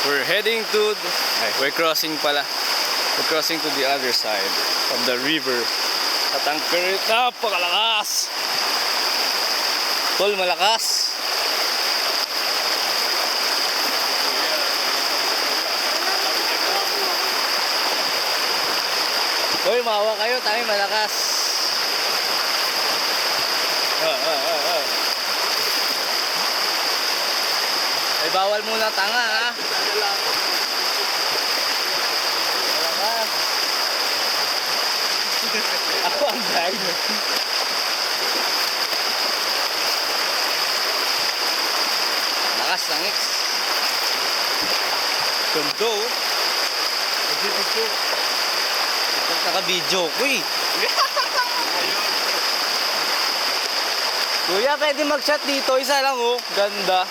We're heading to... we're crossing pala. We're crossing to the other side of the river. At ang current, napakalakas! Tol, malakas! Hoy, maawa kayo, tayo malakas. Ay, bawal muna tanga, ha? Malakas. Ako ang drag. Lakas ng X. Tondo. Dito po. Ito naka-video ko eh. Kuya, pwede mag-shot dito. Isa lang oh. Ganda.